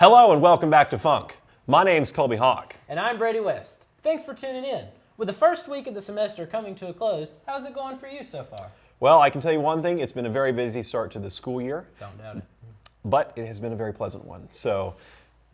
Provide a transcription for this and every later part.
Hello and welcome back to Func. My name's Colby Hawk. And I'm Brady West. Thanks for tuning in. With the first week of the semester coming to a close, how's it going for you so far? Well, I can tell you one thing, it's been a very busy start to the school year. Don't doubt it. But it has been a very pleasant one. So,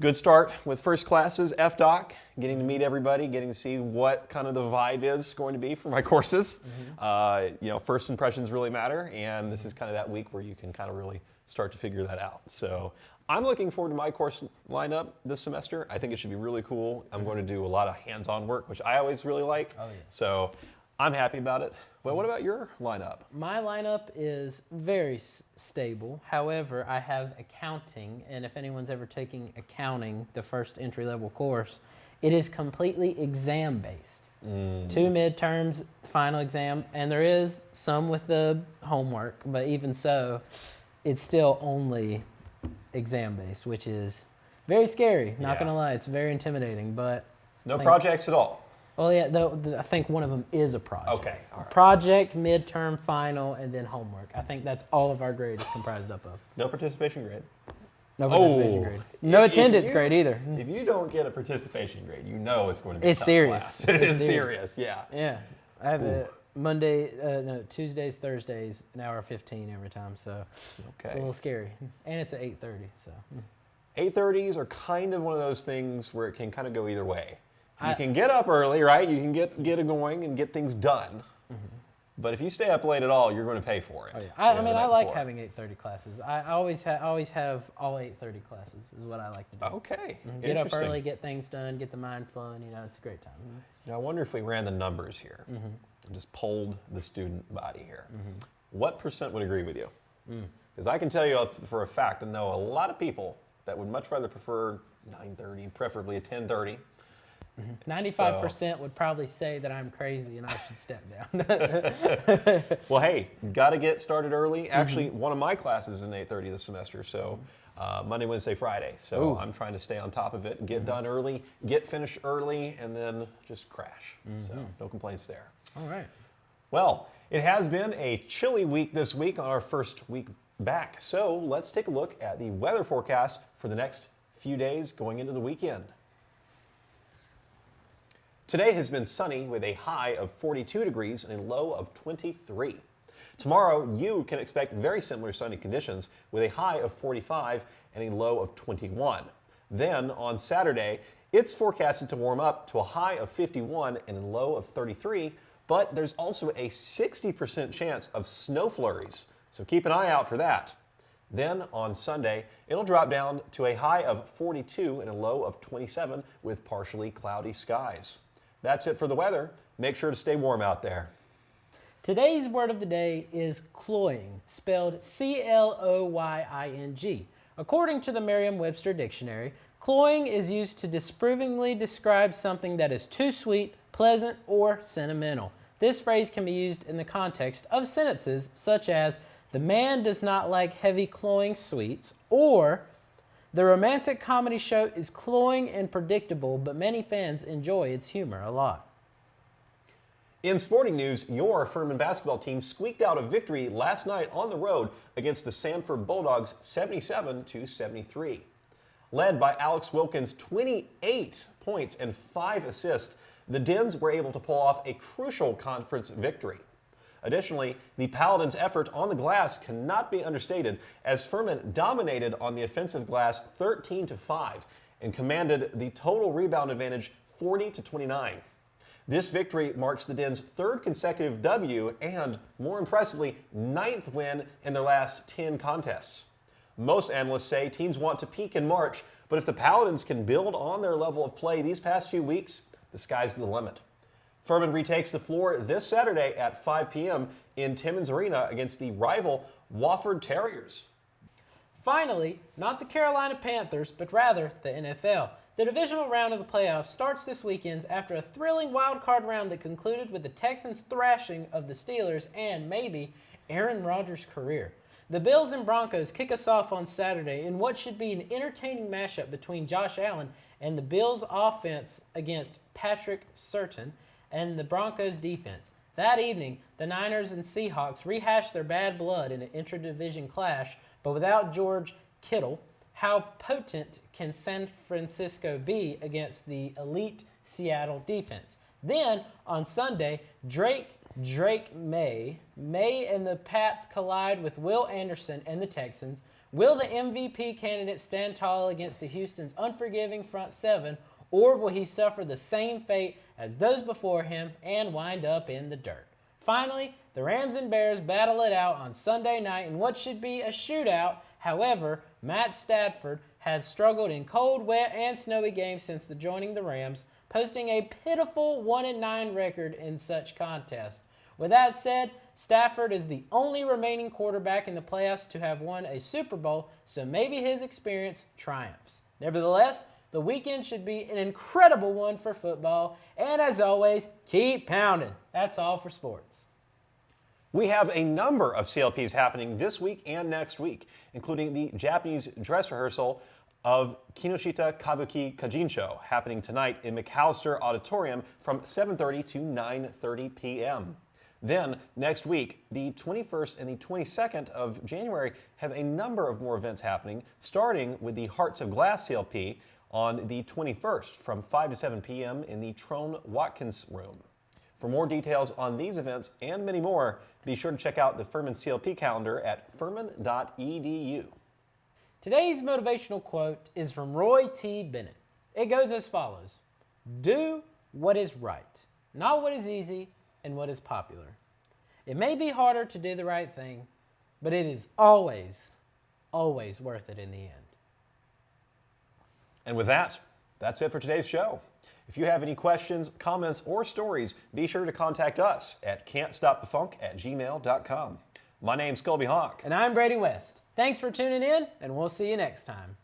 good start with first classes, FDoc, getting to meet everybody, getting to see what kind of the vibe is going to be for my courses. First impressions really matter, and this is kind of that week where you can kind of really start to figure that out. So, I'm looking forward to my course lineup this semester. I think it should be really cool. I'm going to do a lot of hands-on work, which I always really like. Oh, yeah. So I'm happy about it. Well, what about your lineup? My lineup is very stable. However, I have accounting, and if anyone's ever taking accounting, the first entry-level course, it is completely exam-based. 2 midterms, final exam, and there is some with the homework, but even so, it's still only exam-based, which is very scary. Not gonna lie, it's very intimidating. But no projects at all. Well, yeah, I think one of them is a project. Okay, all right. Project, midterm, final, and then homework. I think that's all of our grade is comprised up of. No participation grade. No participation grade. No attendance grade either. If you don't get a participation grade, you know it's going to be It's a tough serious. class. It is serious, yeah. Yeah, I have Tuesdays, Thursdays, an hour 15 every time, so it's a little scary. And it's at 8:30, so. 8:30s are kind of one of those things where it can kind of go either way. You can get up early, right? You can get it going and get things done. But if you stay up late at all, you're going to pay for it. Oh, yeah. I like having 8:30 classes. I always have all 8:30 classes is what I like to do. Okay, Get up early, get things done, get the mind flowing. It's a great time. Now, I wonder if we ran the numbers here and just polled the student body here. What percent would agree with you? Because I can tell you for a fact, I know a lot of people that would much rather prefer 9:30, preferably a 10:30. 95% would probably say that I'm crazy and I should step down. Well, hey, got to get started early. Actually, one of my classes is in 8:30 this semester, so Monday, Wednesday, Friday. So I'm trying to stay on top of it and get done early, get finished early, and then just crash. So no complaints there. All right. Well, it has been a chilly week this week on our first week back. So let's take a look at the weather forecast for the next few days going into the weekend. Today has been sunny with a high of 42 degrees and a low of 23. Tomorrow, you can expect very similar sunny conditions with a high of 45 and a low of 21. Then on Saturday, it's forecasted to warm up to a high of 51 and a low of 33, but there's also a 60% chance of snow flurries, so keep an eye out for that. Then on Sunday, it'll drop down to a high of 42 and a low of 27 with partially cloudy skies. That's it for the weather. Make sure to stay warm out there. Today's word of the day is cloying, spelled C-L-O-Y-I-N-G. According to the Merriam-Webster Dictionary, cloying is used to disapprovingly describe something that is too sweet, pleasant, or sentimental. This phrase can be used in the context of sentences such as, the man does not like heavy cloying sweets, or the romantic comedy show is cloying and predictable, but many fans enjoy its humor a lot. In sporting news, your Furman basketball team squeaked out a victory last night on the road against the Sanford Bulldogs 77-73. Led by Alex Wilkins' 28 points and 5 assists, the Dens were able to pull off a crucial conference victory. Additionally, the Paladins' effort on the glass cannot be understated as Furman dominated on the offensive glass 13-5 and commanded the total rebound advantage 40-29. This victory marks the Dens' 3rd consecutive W and, more impressively, 9th win in their last 10 contests. Most analysts say teams want to peak in March, but if the Paladins can build on their level of play these past few weeks, the sky's the limit. Furman retakes the floor this Saturday at 5 p.m. in Timmins Arena against the rival Wofford Terriers. Finally, not the Carolina Panthers, but rather the NFL. The divisional round of the playoffs starts this weekend after a thrilling wild card round that concluded with the Texans' thrashing of the Steelers and, maybe, Aaron Rodgers' career. The Bills and Broncos kick us off on Saturday in what should be an entertaining matchup between Josh Allen and the Bills' offense against Patrick Surtain and the Broncos' defense. That evening, the Niners and Seahawks rehash their bad blood in an intra-division clash, but without George Kittle, how potent can San Francisco be against the elite Seattle defense? Then, on Sunday, Drake May and the Pats collide with Will Anderson and the Texans. Will the MVP candidate stand tall against the Houston's unforgiving front seven, or will he suffer the same fate as those before him and wind up in the dirt? Finally, the Rams and Bears battle it out on Sunday night in what should be a shootout. However, Matt Stafford has struggled in cold, wet, and snowy games since joining the Rams, posting a pitiful 1-9 record in such contests. With that said, Stafford is the only remaining quarterback in the playoffs to have won a Super Bowl, so maybe his experience triumphs. Nevertheless, the weekend should be an incredible one for football, and as always, keep pounding. That's all for sports. We have a number of CLPs happening this week and next week, including the Japanese dress rehearsal of Kinoshita Kabuki Kajincho happening tonight in McAllister Auditorium from 7:30 to 9:30 p.m. Then, next week, the 21st and the 22nd of January have a number of more events happening, starting with the Hearts of Glass CLP on the 21st from 5 to 7 p.m. in the Trone Watkins Room. For more details on these events and many more, be sure to check out the Furman CLP calendar at furman.edu. Today's motivational quote is from Roy T. Bennett. It goes as follows: do what is right, not what is easy and what is popular. It may be harder to do the right thing, but it is always, always worth it in the end. And with that, that's it for today's show. If you have any questions, comments, or stories, be sure to contact us at can'tstopthefunk@gmail.com. My name's Colby Hawk. And I'm Brady West. Thanks for tuning in, and we'll see you next time.